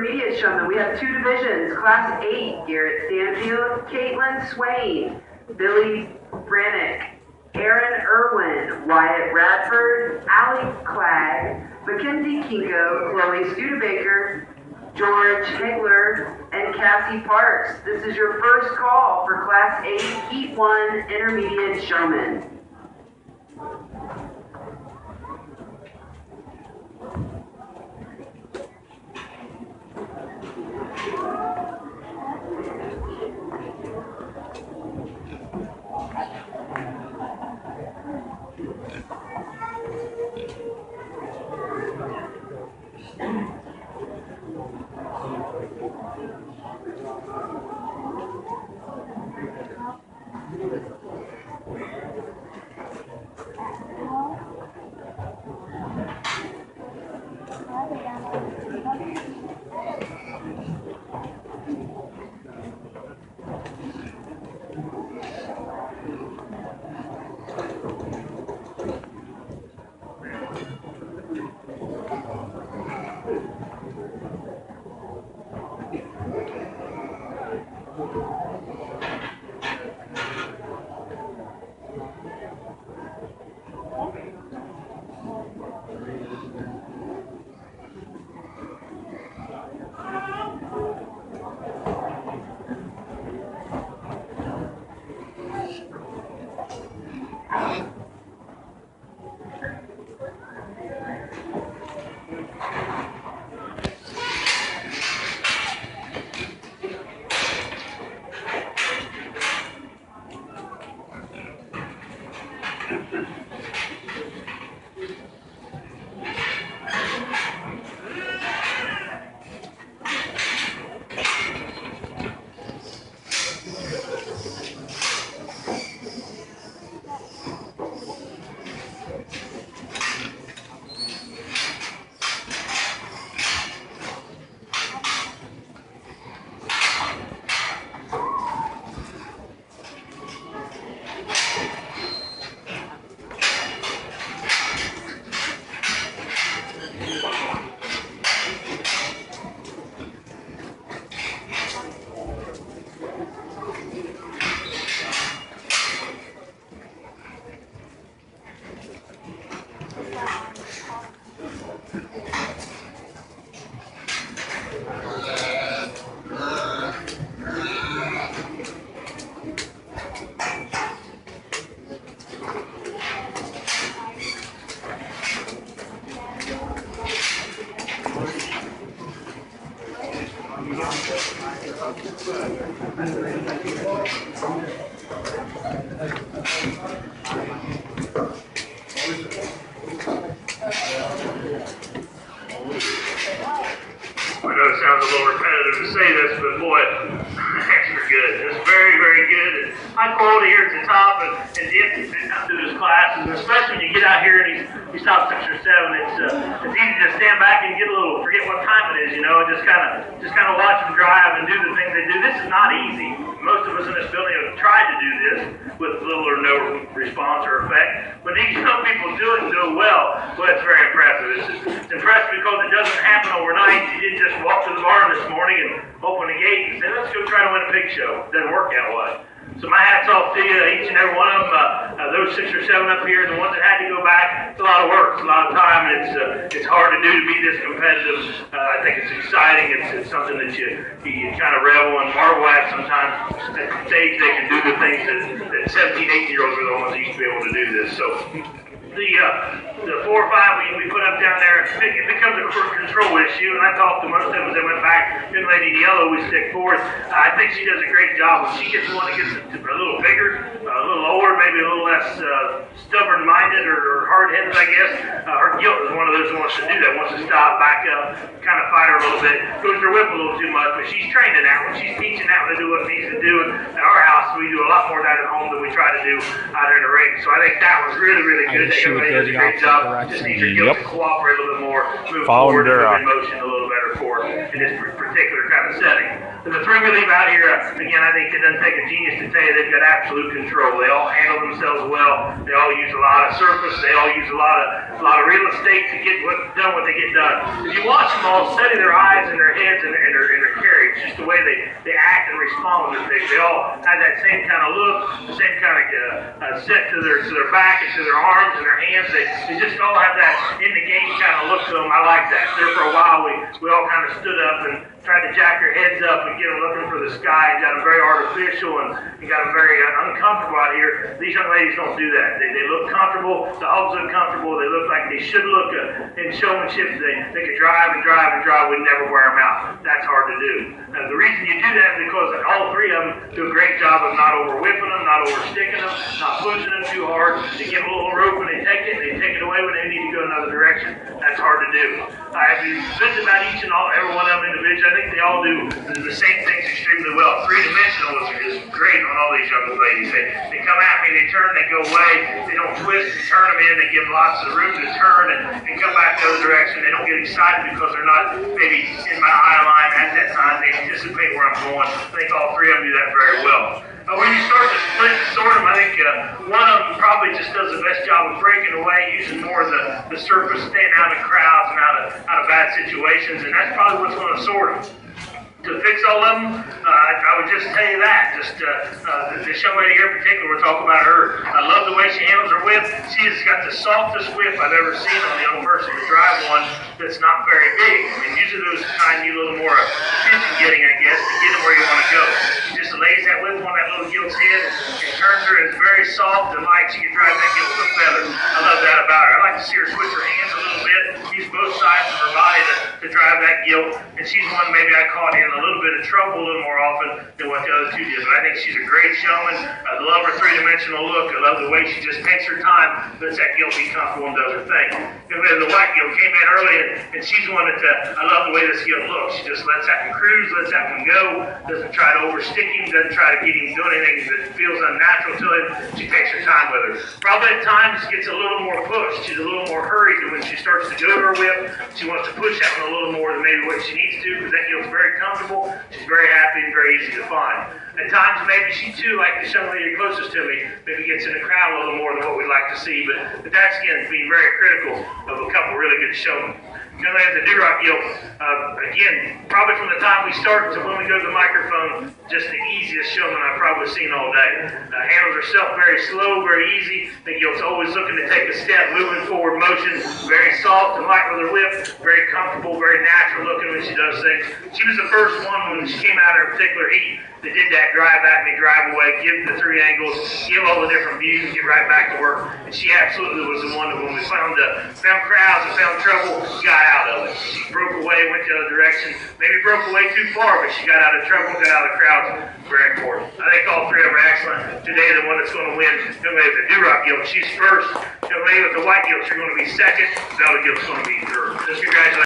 Intermediate showmen, we have two divisions. Class 8, Garrett Stanfield, Caitlin Swain, Billy Brannick, Aaron Irwin, Wyatt Radford, Allie Clegg, Mackenzie Kinko, Chloe Studebaker, George Hegler, and Cassie Parks. This is your first call for Class 8, Heat 1, Intermediate Showmen. So my hat's off to you, each and every one of them. Those 6 or 7 up here, the ones that had to go back, it's a lot of work, it's a lot of time, and it's hard to do to be this competitive. I think it's exciting. It's something that you kind of revel and marvel at sometimes. At the stage, they can do the things that 17, 18-year-olds are the ones that used to be able to do this. So the 4 or 5 we put up down there, it becomes a control issue, and I talked to most of them as they went back. Young lady in yellow we stick forth. I think she does a great job. When she gets one that gets a little bigger, a little older, maybe a little less stubborn-minded or hard-headed, I guess, her guilt is one of those who wants to do that, wants to stop, back up, kind of fight her a little bit, goes to her whip a little too much, but she's training that one. She's teaching that one to do what it needs to do. And at our house, we do a lot more of that at home than we try to do out in the ring. So I think that was really, really good. Everybody does a great job. Just needs your guilt to cooperate a little bit more, move forward, and move in motion a little better for in this particular kind of setting. And the 3 we leave out here, again, I think it doesn't take a genius to tell you they've got absolute control. They all handle themselves well. They all use a lot of surface. They all use a lot of real estate to get what they get done. If you watch them all, study their eyes and their heads and their carriage, just the way they act and respond to things. They all have that same kind of look, the same kind of set to their back and to their arms and their hands. They just all have that in the game kind of look to them. I like that. There for a while, we all kind of stood up and tried to jack their heads up and get them looking for the sky and got them very artificial and got them very uncomfortable out here. These young ladies don't do that. They look comfortable. The hogs look comfortable. They look like they should look in showmanship. They could drive and drive and drive. We'd never wear them out. That's hard to do. The reason you do that is because all 3 of them do a great job of not over whipping them, not over sticking them, not pushing them too hard. They get a little rope when they take it away when they need to go another direction. That's hard to do. If you visit about each and every one of them individually, I think they all do the same things extremely well. 3-dimensional is great on all these young ladies. They come at me, they turn, they go away, they don't twist and turn them in, they give them lots of room to turn and come back the other direction. They don't get excited because they're not maybe in my eye line at that time. They anticipate where I'm going. I think all 3 of them do that very well. When you start to split and sort them, I think one of them probably just does the best job of breaking away, using more of the surface, staying out of crowds and out of bad situations, and that's probably what's going to sort them. To fix all of them, I would just tell you that. Just this young lady here in particular, we're talking about her. I love the way she handles her whip. She has got the softest whip I've ever seen on a young person to drive one that's not very big. I mean, usually those kind need a little more attention getting, I guess, to get them where you want to go. She just lays that whip on that little gilt's head and turns her, and it's very soft and light. She can drive that gilt with feather. I love that about her. I like to see her switch her hands a little bit, use both sides of her body to drive that gilt, and she's one maybe I caught in a little bit of trouble a little more often than what the other 2 did. But I think she's a great showman. I love her 3-dimensional look. I love the way she just takes her time, lets that gilt be comfortable and does her thing. And then the white gilt came in early, and she's one that I love the way this gilt looks. She just lets that one cruise, lets that one go, doesn't try to overstick him, doesn't try to get him doing anything that feels unnatural to him. She takes her time with her. Probably at times gets a little more pushed. She's a little more hurried when she starts to go to her whip. She wants to push that one a little more than maybe what she needs to, because that gilt's very comfortable. She's very happy and very easy to find. At times, maybe she too, like the young lady closest to me, maybe gets in the crowd a little more than what we'd like to see. But that's, again, being very critical of a couple really good showmen. Young lady, the do-rock gilt, again, probably from the time we start to when we go to the microphone, just the easiest showman I've probably seen all day. Handles herself very slow, very easy. The gilt's always looking to take a step, moving forward motion, very soft and light with her whip, very comfortable, very natural looking when she does things. She was the first one when she came out in a particular heat that did that drive at me, drive away, give the 3 angles, give all the different views, and get right back to work. And she absolutely was the one that when we found crowds and found trouble, got out of it. She broke away, went the other direction, maybe broke away too far, but she got out of trouble, got out of the crowds. Very important. I think all 3 of them are excellent. Today, the one that's going to win, young lady with the do-rock gilt, she's first. Young lady with the white gilt, you're going to be second. The other gilt's going to be third. Just congratulations.